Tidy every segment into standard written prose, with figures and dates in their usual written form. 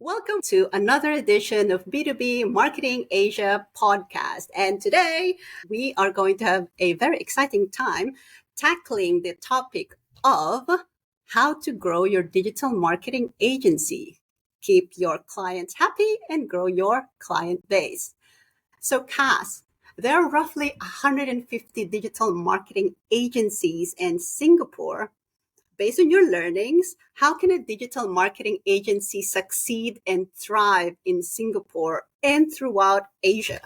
Welcome to another edition of B2B Marketing Asia podcast. And today we are going to have a very exciting time tackling the topic of how to grow your digital marketing agency, keep your clients happy, and grow your client base. So, Cass, there are roughly 150 digital marketing agencies in Singapore. Based on your learnings, how can a digital marketing agency succeed and thrive in Singapore and throughout Asia?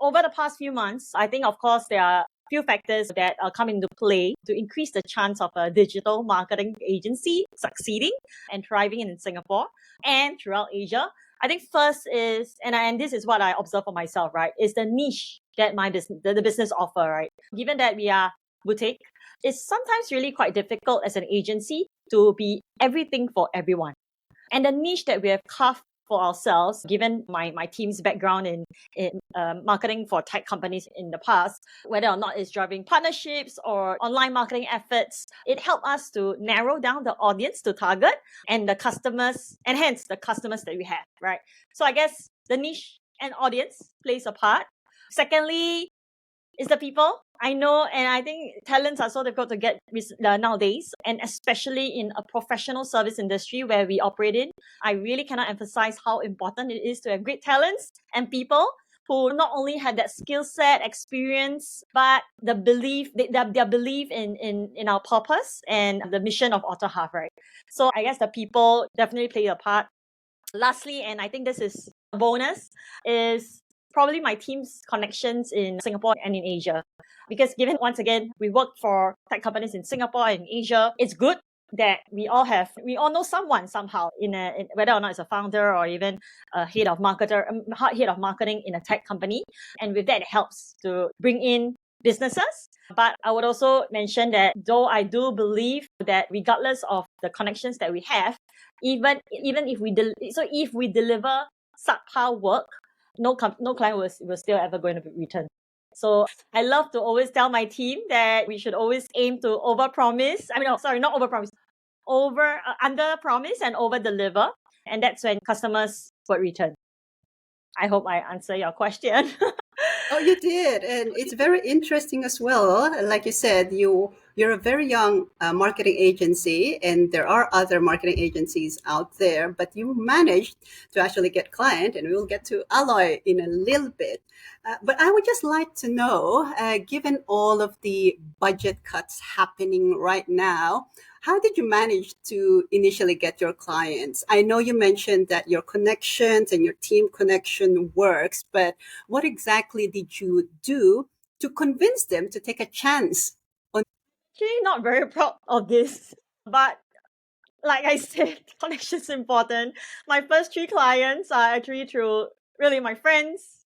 Over the past few months, I think, of course, there are a few factors that come into play to increase the chance of a digital marketing agency succeeding and thriving in Singapore and throughout Asia. I think first is, and this is what I observe for myself, right, is the niche that the business offer, right? Given that we are boutique, it's sometimes really quite difficult as an agency to be everything for everyone. And the niche that we have carved for ourselves, given my team's background in marketing for tech companies in the past, whether or not it's driving partnerships or online marketing efforts, it helped us to narrow down the audience to target and the customers, and hence the customers that we have, right? So I guess the niche and audience plays a part. Secondly, is the people. I know, and I think talents are so difficult to get nowadays, and especially in a professional service industry where we operate in. I really cannot emphasize how important it is to have great talents and people who not only have that skill set, experience, but the belief, their belief in our purpose and the mission of OtterHalf, right? So I guess the people definitely play a part. Lastly, and I think this is a bonus, is probably my team's connections in Singapore and in Asia. Because given, once again, we work for tech companies in Singapore and Asia, it's good that we all know someone somehow in whether or not it's a founder or even a head of marketing in a tech company. And with that, it helps to bring in businesses. But I would also mention that though I do believe that regardless of the connections that we have, even if we deliver subpar work, no client will still ever going to return. So I love to always tell my team that we should always aim to under promise and over deliver, and that's when customers would return. I hope I answer your question. Oh, you did. And it's very interesting as well. Like you said, you're a very young marketing agency, and there are other marketing agencies out there, but you managed to actually get client, and we'll get to Aloy in a little bit. But I would just like to know, given all of the budget cuts happening right now, how did you manage to initially get your clients? I know you mentioned that your connections and your team connection works, but what exactly did you do to convince them to take a chance on? Actually, not very proud of this, but like I said, connection is important. My first 3 clients are actually through really my friends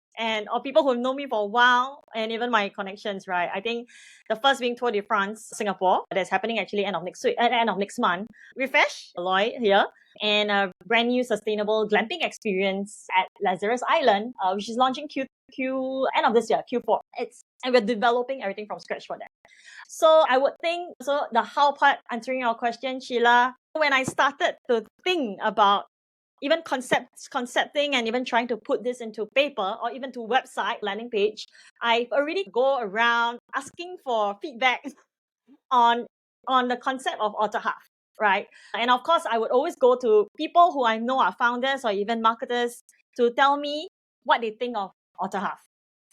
or people who know me for a while, and even my connections, right? I think the first being Tour de France Singapore, that's happening actually end of next month. REFASH, Aloy here, and a brand new sustainable glamping experience at Lazarus Island, which is launching end of this year, Q4. And we're developing everything from scratch for them. So I would think, so the how part, answering your question, Sheila, when I started to think about even concepting and even trying to put this into paper or even to website, landing page, I've already go around asking for feedback on the concept of OtterHalf, right? And of course, I would always go to people who I know are founders or even marketers to tell me what they think of OtterHalf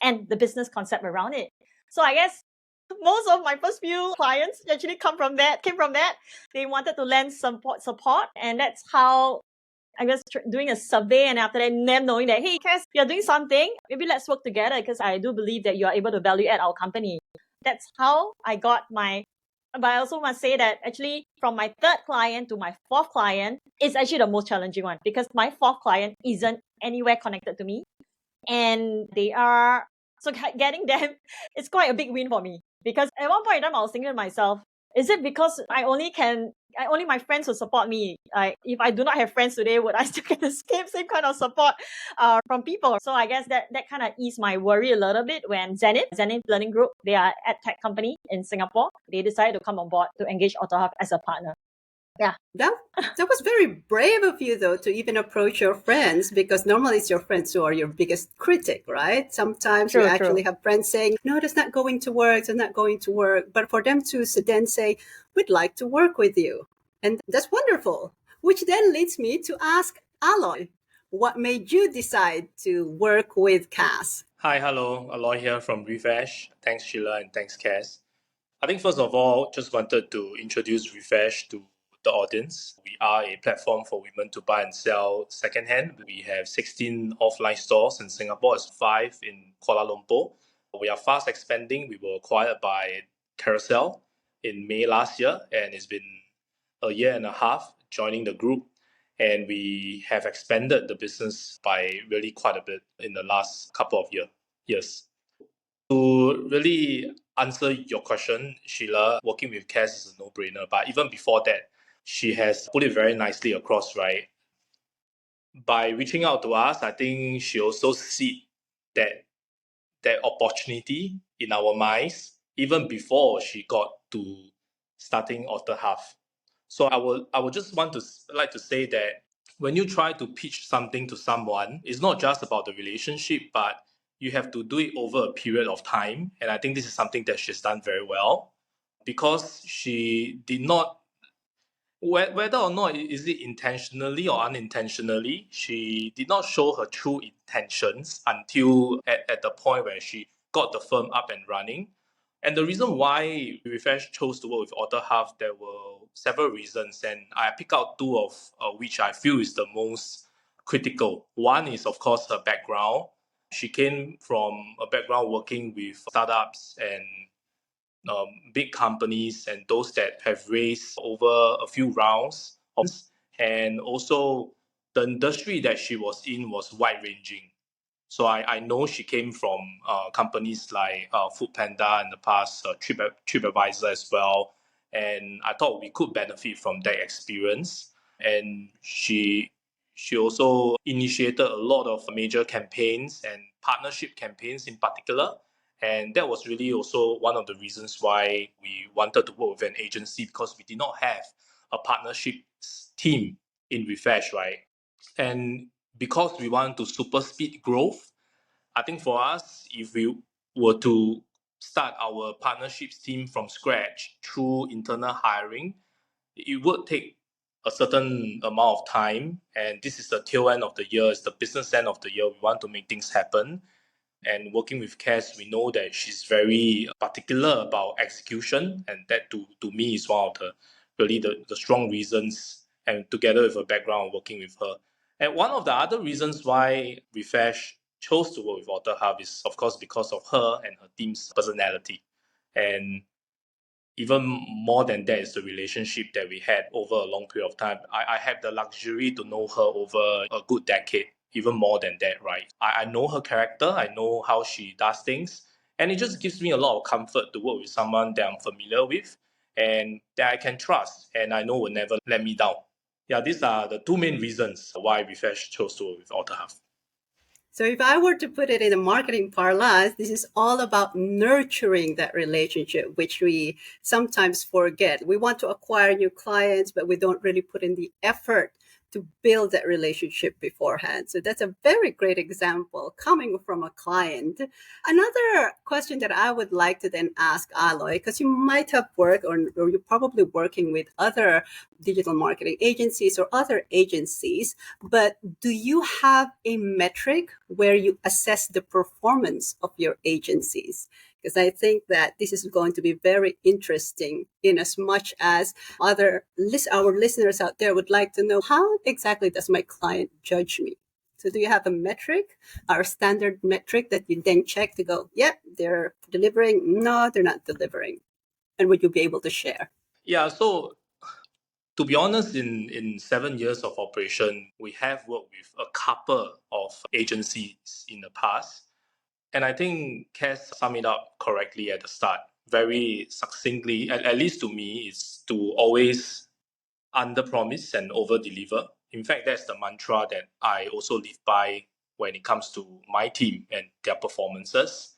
and the business concept around it. So I guess most of my first few clients actually came from that. They wanted to lend support, and that's how I guess doing a survey, and after that, them knowing that, hey, Cass, you're doing something, maybe let's work together because I do believe that you are able to value add our company. That's how I got but I also must say that actually from my 3rd client to my 4th client is actually the most challenging one, because my 4th client isn't anywhere connected to me, and so getting them, it's quite a big win for me, because at one point in time I was thinking to myself, is it because only my friends will support me? If I do not have friends today, would I still get the same kind of support from people? So I guess that kind of eased my worry a little bit when Zenith Learning Group, they are an tech company in Singapore, they decided to come on board to engage OtterHalf as a partner. Yeah. That was very brave of you, though, to even approach your friends, because normally it's your friends who are your biggest critic, right? Sometimes you True, true. actually have friends saying, no, that's not going to work, it's not going to work. But for them to then say, we'd like to work with you. And that's wonderful, which then leads me to ask Aloy, what made you decide to work with Cass? Hi, hello, Aloy here from REFASH. Thanks, Sheila, and thanks, Cass. I think first of all, just wanted to introduce REFASH to the audience. We are a platform for women to buy and sell secondhand. We have 16 offline stores in Singapore, as 5 in Kuala Lumpur. We are fast expanding. We were acquired by Carousel in May last year, and it's been a year and a half joining the group. And we have expanded the business by really quite a bit in the last couple of years. To really answer your question, Sheila, working with Cass is a no-brainer. But even before that, she has put it very nicely across, right? By reaching out to us, I think she also see that opportunity in our minds even before she got to starting OtterHalf. So I would just like to say that when you try to pitch something to someone, it's not just about the relationship, but you have to do it over a period of time. And I think this is something that she's done very well because she did not, whether or not is it intentionally or unintentionally, she did not show her true intentions until at the point where she got the firm up and running. And the reason why Refresh chose to work with OtterHalf, there were several reasons, and I pick out two of which I feel is the most critical. One is, of course, her background. She came from a background working with startups and big companies and those that have raised over a few rounds. And also, the industry that she was in was wide ranging. So I know she came from companies like Food Panda in the past, TripAdvisor as well. And I thought we could benefit from that experience. And she also initiated a lot of major campaigns and partnership campaigns in particular. And that was really also one of the reasons why we wanted to work with an agency, because we did not have a partnership team in Refresh, right? And because we want to super speed growth, I think for us, if we were to start our partnerships team from scratch through internal hiring, it would take a certain amount of time. And this is the tail end of the year, it's the business end of the year. We want to make things happen. And working with Cass, we know that she's very particular about execution, and that to me is one of the really the strong reasons, and together with her background working with her. And one of the other reasons why Refresh chose to work with OtterHalf is, of course, because of her and her team's personality. And even more than that is the relationship that we had over a long period of time. I had the luxury to know her over a good decade, even more than that, right? I know her character, I know how she does things, and it just gives me a lot of comfort to work with someone that I'm familiar with and that I can trust and I know will never let me down. Yeah, these are the two main reasons why Refresh chose to work with OtterHalf. So if I were to put it in a marketing parlance, this is all about nurturing that relationship, which we sometimes forget. We want to acquire new clients, but we don't really put in the effort to build that relationship beforehand. So that's a very great example coming from a client. Another question that I would like to then ask Aloy, because you might have worked or you're probably working with other digital marketing agencies or other agencies, but do you have a metric where you assess the performance of your agencies? Because I think that this is going to be very interesting in as much as our listeners out there would like to know, how exactly does my client judge me? So do you have a metric, our standard metric that you then check to go, yep, they're delivering, no, they're not delivering? And would you be able to share? Yeah, so to be honest, in 7 years of operation, we have worked with a couple of agencies in the past. And I think Cass summed it up correctly at the start, very succinctly, at least to me, is to always under promise and over deliver. In fact, that's the mantra that I also live by when it comes to my team and their performances.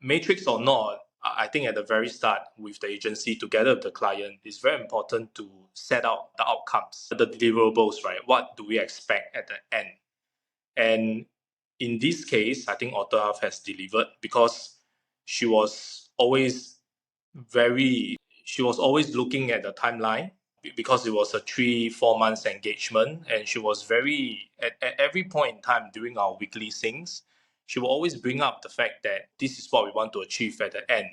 Matrix or not, I think at the very start with the agency together with the client, it's very important to set out the outcomes, the deliverables, right? What do we expect at the end? And in this case, I think OtterHalf has delivered because she was always she was always looking at the timeline because it was a 3-4 months engagement, and she was very at every point in time during our weekly syncs, she will always bring up the fact that this is what we want to achieve at the end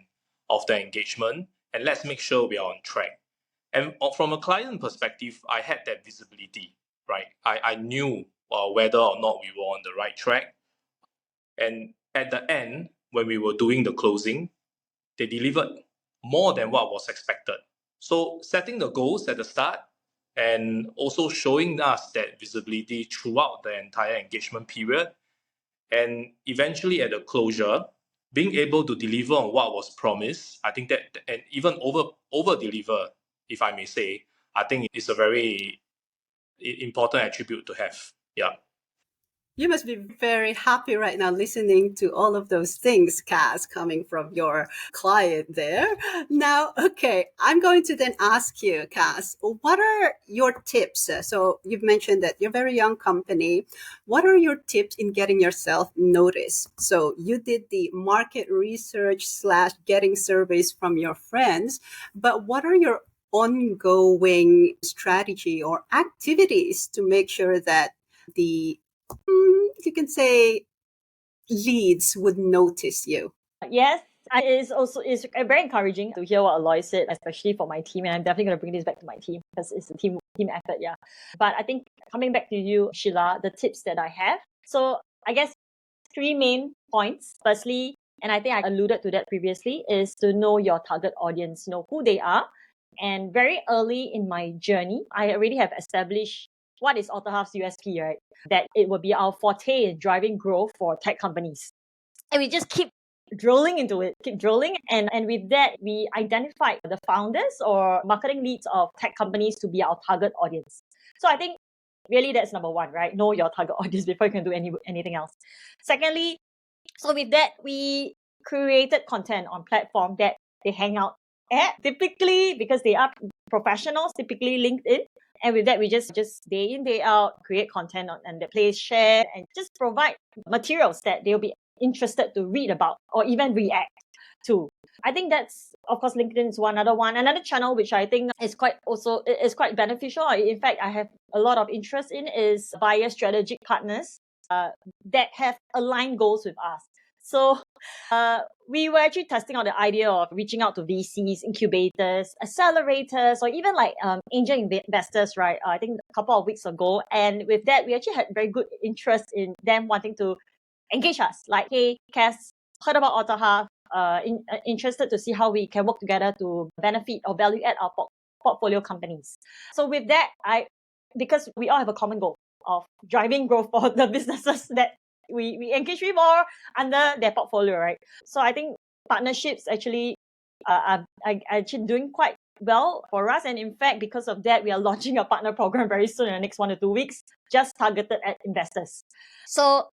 of the engagement, and let's make sure we are on track. And from a client perspective, I had that visibility, right? I knew whether or not we were on the right track. And at the end, when we were doing the closing, they delivered more than what was expected. So setting the goals at the start and also showing us that visibility throughout the entire engagement period, and eventually at the closure, being able to deliver on what was promised, I think that, and even over deliver, if I may say, I think it's a very important attribute to have. Yeah. You must be very happy right now listening to all of those things, Cass, coming from your client there. Now, okay, I'm going to then ask you, Cass, what are your tips? So you've mentioned that you're a very young company. What are your tips in getting yourself noticed? So you did the market research / getting surveys from your friends, but what are your ongoing strategy or activities to make sure that the you can say leads would notice you? Yes, it's very encouraging to hear what Aloy said, especially for my team. And I'm definitely going to bring this back to my team because it's a team effort. Yeah. But I think coming back to you, Sheila, the tips that I have. So I guess 3 main points. Firstly, and I think I alluded to that previously, is to know your target audience, know who they are. And very early in my journey, I already have established what is OtterHalf's USP, right? That it will be our forte in driving growth for tech companies. And we just keep drilling into it, keep drilling. And with that, we identified the founders or marketing leads of tech companies to be our target audience. So I think really that's number one, right? Know your target audience before you can do anything else. Secondly, so with that, we created content on platform that they hang out at, typically because they are professionals, typically LinkedIn. And with that, we just day in, day out, create content and the place, share, and just provide materials that they'll be interested to read about or even react to. I think that's, of course, LinkedIn is another one. Another channel which I think is quite beneficial. In fact, I have a lot of interest in is via strategic partners that have aligned goals with us. So we were actually testing out the idea of reaching out to VCs, incubators, accelerators, or even like angel investors, right? I think a couple of weeks ago. And with that, we actually had very good interest in them wanting to engage us. Like, hey, Cass, heard about OtterHalf, interested to see how we can work together to benefit or value add our portfolio companies. So with that, because we all have a common goal of driving growth for the businesses that we engage with or under their portfolio, right? So I think partnerships actually are actually doing quite well for us. And in fact, because of that, we are launching a partner program very soon in the next 1 to 2 weeks, just targeted at investors. So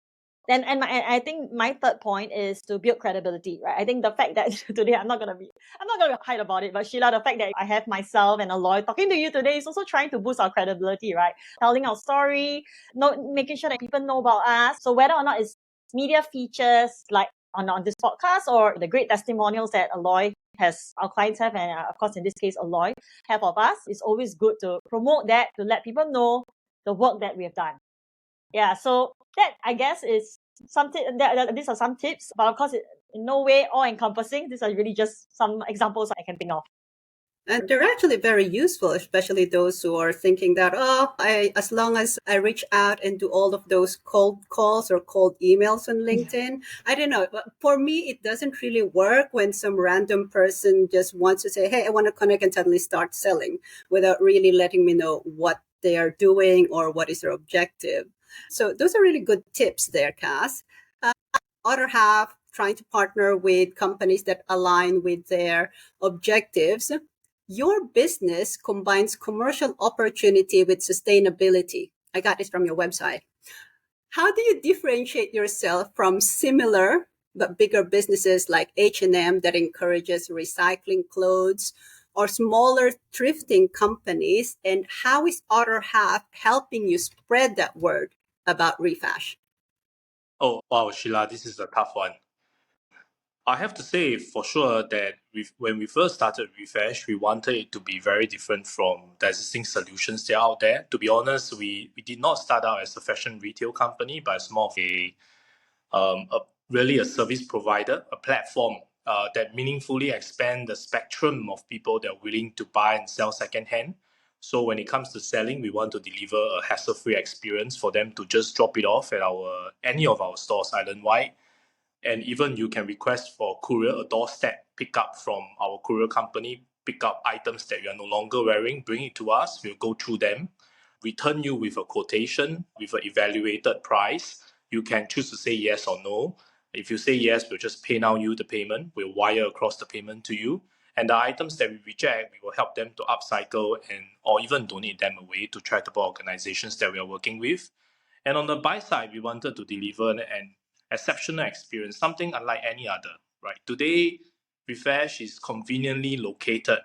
then, and I think my third point is to build credibility, right? I think the fact that today I'm not gonna hide about it, but Sheila, the fact that I have myself and Aloy talking to you today is also trying to boost our credibility, right? Telling our story, making sure that people know about us. So whether or not it's media features like on this podcast or the great testimonials that Aloy has, our clients have, and of course in this case Aloy have of us, it's always good to promote that, to let people know the work that we have done. Yeah, so that I guess is something. These are some tips, but of course, in no way all encompassing. These are really just some examples I can think of. And they're actually very useful, especially those who are thinking that, as long as I reach out and do all of those cold calls or cold emails on LinkedIn, I don't know. But for me, it doesn't really work when some random person just wants to say, hey, I want to connect and suddenly start selling without really letting me know what they are doing or what is their objective. So those are really good tips there, Cass. OtterHalf, trying to partner with companies that align with their objectives. Your business combines commercial opportunity with sustainability. I got this from your website. How do you differentiate yourself from similar but bigger businesses like H&M that encourages recycling clothes, or smaller thrifting companies? And how is OtterHalf helping you spread that word about REFASH? Oh, wow, Sheila, this is a tough one. I have to say for sure that when we first started Refresh, we wanted it to be very different from the existing solutions that are out there. To be honest, we did not start out as a fashion retail company, but as more of really a service provider, a platform that meaningfully expand the spectrum of people that are willing to buy and sell secondhand. So when it comes to selling, we want to deliver a hassle-free experience for them to just drop it off at any of our stores island-wide. And even you can request for courier, a doorstep pickup from our courier company, pick up items that you are no longer wearing, bring it to us, we'll go through them, return you with a quotation, with an evaluated price. You can choose to say yes or no. If you say yes, we'll just pay now you the payment, we'll wire across the payment to you. And the items that we reject, we will help them to upcycle and or even donate them away to charitable organizations that we are working with. And on the buy side, we wanted to deliver an exceptional experience, something unlike any other. Right today, Refresh is conveniently located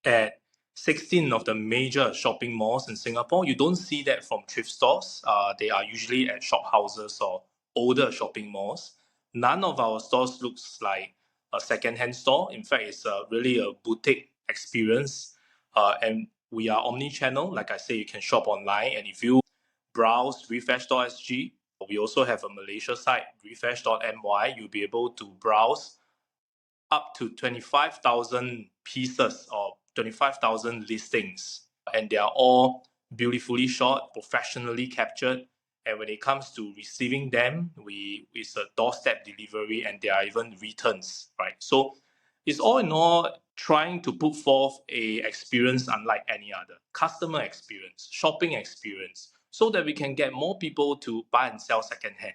at 16 of the major shopping malls in Singapore. You don't see that from thrift stores. They are usually at shop houses or older shopping malls. None of our stores looks like a second-hand store. In fact, it's really a boutique experience. And we are omni-channel. Like I say, you can shop online. And if you browse refresh.sg, we also have a Malaysia site, refresh.my. You'll be able to browse up to 25,000 pieces or 25,000 listings. And they are all beautifully shot, professionally captured. And when it comes to receiving them, it's a doorstep delivery and there are even returns, right? So it's all in all trying to put forth a experience unlike any other, customer experience, shopping experience, so that we can get more people to buy and sell secondhand.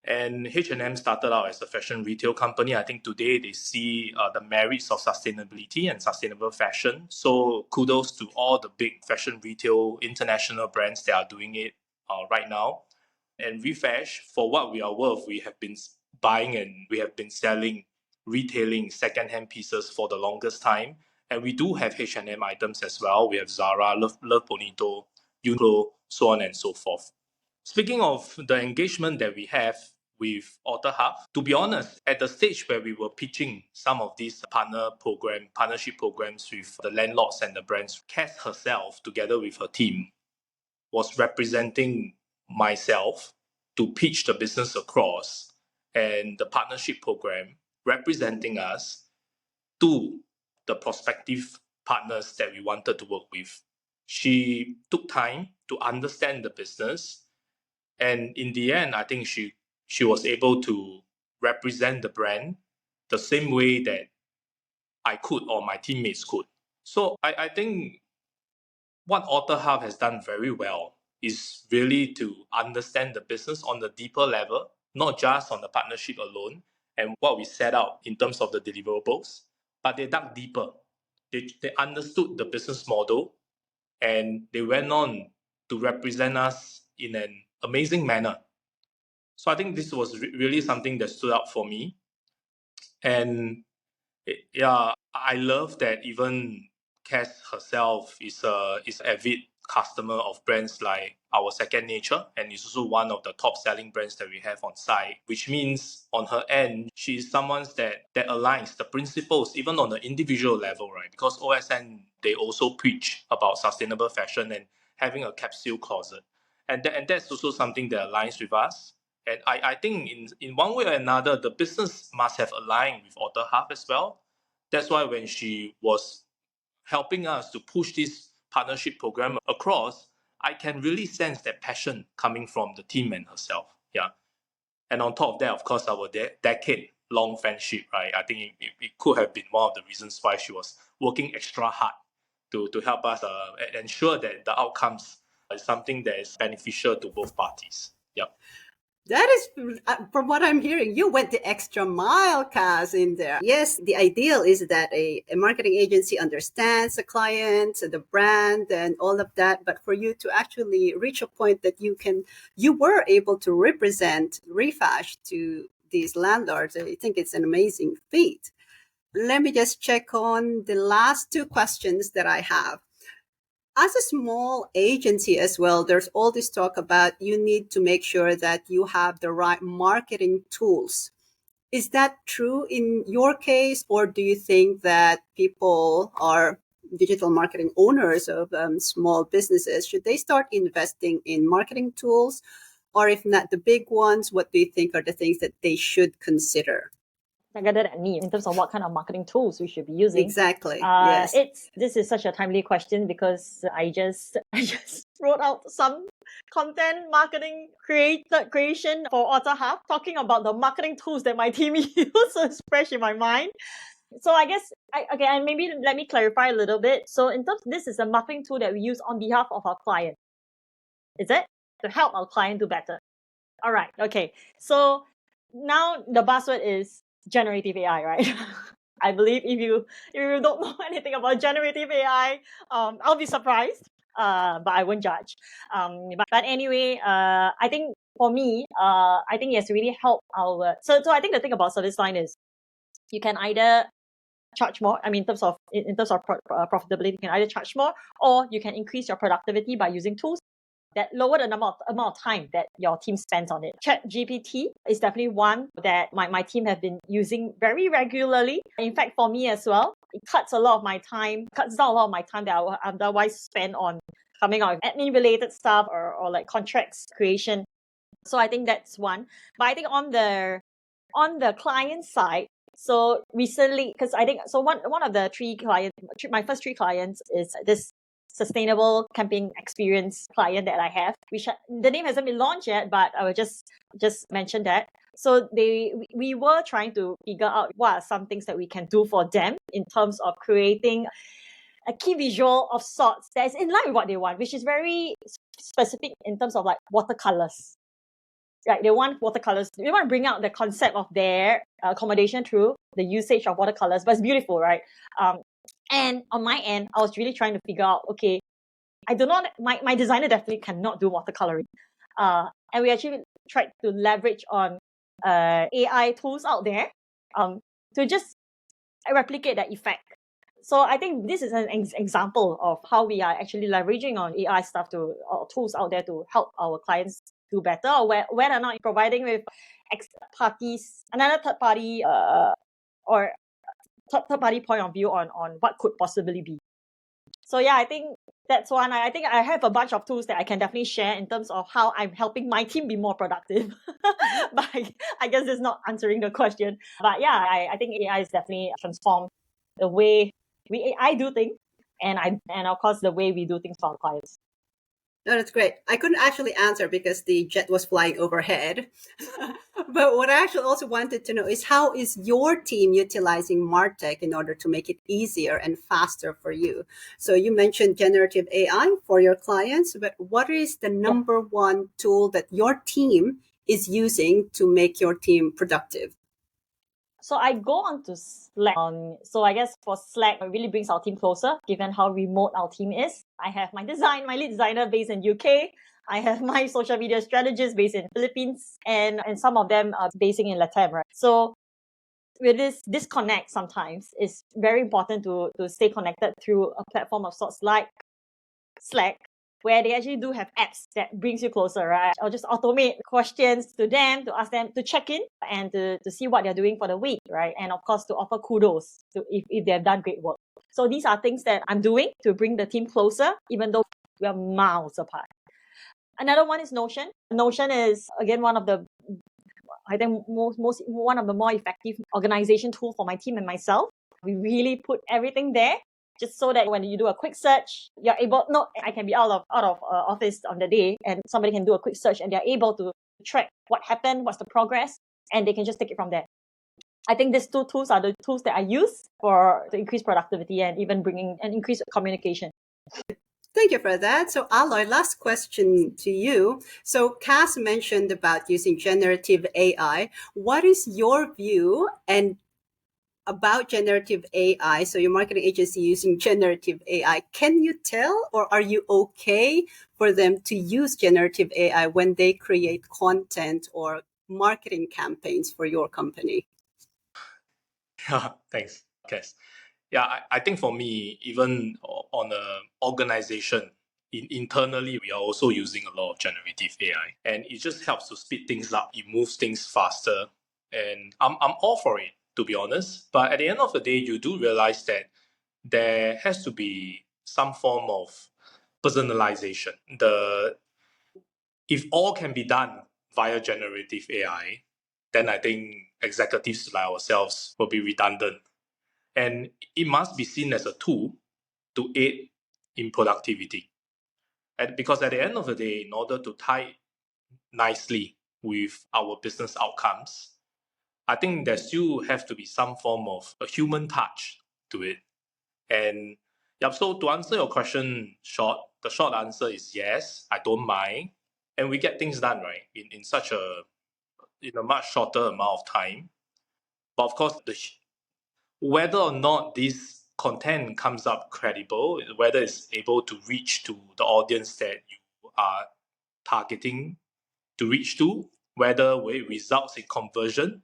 And H&M started out as a fashion retail company. I think today they see the merits of sustainability and sustainable fashion. So kudos to all the big fashion retail international brands that are doing it right now. And Refash, for what we are worth, we have been buying and we have been selling, retailing secondhand pieces for the longest time. And we do have H&M items as well. We have Zara, Love Bonito, Uniqlo, so on and so forth. Speaking of the engagement that we have with OtterHalf, to be honest, at the stage where we were pitching some of these partnership programs with the landlords and the brands, Cass herself, together with her team, was representing myself to pitch the business across and the partnership program representing us to the prospective partners that we wanted to work with. She took time to understand the business, and in the end, I think she was able to represent the brand the same way that I could or my teammates could. So I think what OtterHalf has done very well is really to understand the business on the deeper level, not just on the partnership alone and what we set out in terms of the deliverables, but they dug deeper. They understood the business model and they went on to represent us in an amazing manner. So I think this was really something that stood out for me. And yeah, I love that even Cass herself is avid customer of brands like our Second Nature, and is also one of the top selling brands that we have on site, which means on her end, she's someone that aligns the principles even on the individual level, right? Because OSN, they also preach about sustainable fashion and having a capsule closet. And that's also something that aligns with us. And I think in one way or another, the business must have aligned with OtterHalf as well. That's why when she was helping us to push this partnership program across, I can really sense that passion coming from the team and herself. Yeah. And on top of that, of course, our decade-long friendship, right? I think it could have been one of the reasons why she was working extra hard to help us ensure that the outcomes is something that is beneficial to both parties. Yep. That is, from what I'm hearing, you went the extra mile, Kaz, in there. Yes, the ideal is that a marketing agency understands the client, the brand, and all of that. But for you to actually reach a point that you were able to represent REFASH to these landlords. I think it's an amazing feat. Let me just check on the last two questions that I have. As a small agency as well, there's all this talk about you need to make sure that you have the right marketing tools. Is that true in your case, or do you think that people are digital marketing owners of small businesses? Should they start investing in marketing tools? Or if not the big ones, what do you think are the things that they should consider? Rather than me in terms of what kind of marketing tools we should be using. Exactly. Yes. This is such a timely question because I just wrote out some content marketing creation for OtterHalf, talking about the marketing tools that my team uses. It's fresh in my mind. So I guess and maybe let me clarify a little bit. So in terms, this is a marketing tool that we use on behalf of our client. Is it to help our client do better? All right. Okay. So now the buzzword is generative AI, right? I believe if you don't know anything about generative AI, I'll be surprised, but I won't judge. But anyway, I think for me, I think it has really helped our. So I think the thing about service line is you can either charge more. I mean, in terms of profitability, you can either charge more or you can increase your productivity by using tools that lower the amount of time that your team spends on it. ChatGPT is definitely one that my team have been using very regularly. In fact, for me as well, it cuts down a lot of my time that I would otherwise spend on coming out with admin-related stuff or like contracts creation. So I think that's one. But I think on the client side, so recently, because I think so one of the my first three clients is this sustainable camping experience client that I have, which the name hasn't been launched yet, but I will just mention that. So we were trying to figure out what are some things that we can do for them in terms of creating a key visual of sorts that is in line with what they want, which is very specific in terms of like watercolors. Right, they want watercolors. They want to bring out the concept of their accommodation through the usage of watercolors, but it's beautiful, right? And on my end, I was really trying to figure out, okay, my designer definitely cannot do watercoloring. And we actually tried to leverage on AI tools out there to just replicate that effect. So I think this is an example of how we are actually leveraging on AI stuff or tools out there to help our clients do better, or whether or not providing with another third party or third party point of view on what could possibly be. So yeah, I think that's one. I think I have a bunch of tools that I can definitely share in terms of how I'm helping my team be more productive. But I guess it's not answering the question. But yeah, I think AI has definitely transformed the way I do things, and of course the way we do things for our clients. No, that's great. I couldn't actually answer because the jet was flying overhead. But what I actually also wanted to know is how is your team utilizing MarTech in order to make it easier and faster for you? So you mentioned generative AI for your clients, but what is the number one tool that your team is using to make your team productive? So I go on to Slack. So I guess for Slack, it really brings our team closer, given how remote our team is. I have my lead designer based in UK. I have my social media strategist based in Philippines, and some of them are basing in Latam, right? So with this disconnect sometimes, it's very important to stay connected through a platform of sorts like Slack, where they actually do have apps that brings you closer, right? I'll just automate questions to them, to ask them to check in and to see what they're doing for the week, right? And of course, to offer kudos if they've done great work. So these are things that I'm doing to bring the team closer, even though we are miles apart. Another one is Notion. Notion is, again, one of the more effective organization tool for my team and myself. We really put everything there, just so that when you do a quick search, you're able. No, I can be out of office on the day, and somebody can do a quick search, and they're able to track what happened, what's the progress, and they can just take it from there. I think these two tools are the tools that I use to increase productivity and even bringing and increase communication. Thank you for that. So Aloy, last question to you. So Cass mentioned about using generative AI. What is your view and about generative AI? So your marketing agency using generative AI, can you tell, or are you okay for them to use generative AI when they create content or marketing campaigns for your company? Thanks, Cass. Yeah, I think for me, even on a organization, internally, we are also using a lot of generative AI, and it just helps to speed things up. It moves things faster, and I'm all for it, to be honest. But at the end of the day, you do realize that there has to be some form of personalization. If all can be done via generative AI, then I think executives like ourselves will be redundant. And it must be seen as a tool to aid in productivity. And because at the end of the day, in order to tie nicely with our business outcomes, I think there still have to be some form of a human touch to it. And yep, so to answer your question the short answer is yes, I don't mind. And we get things done, right, in a much shorter amount of time. But of course, whether or not this content comes up credible, whether it's able to reach to the audience that you are targeting to reach to, whether it results in conversion,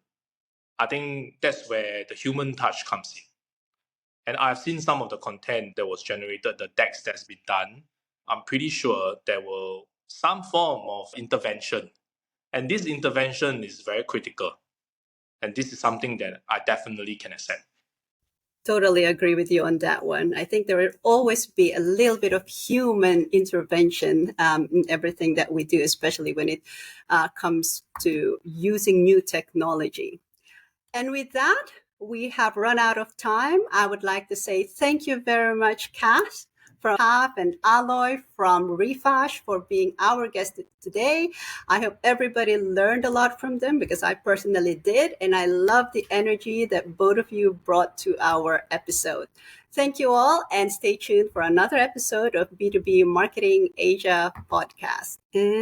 I think that's where the human touch comes in. And I've seen some of the content that was generated, the text that's been done. I'm pretty sure there will some form of intervention. And this intervention is very critical. And this is something that I definitely can accept. Totally agree with you on that one. I think there will always be a little bit of human intervention in everything that we do, especially when it comes to using new technology. And with that, we have run out of time. I would like to say thank you very much, Cass, from OtterHalf, and Aloy from REFASH for being our guest today. I hope everybody learned a lot from them, because I personally did, and I love the energy that both of you brought to our episode. Thank you all, and stay tuned for another episode of B2B Marketing Asia podcast. And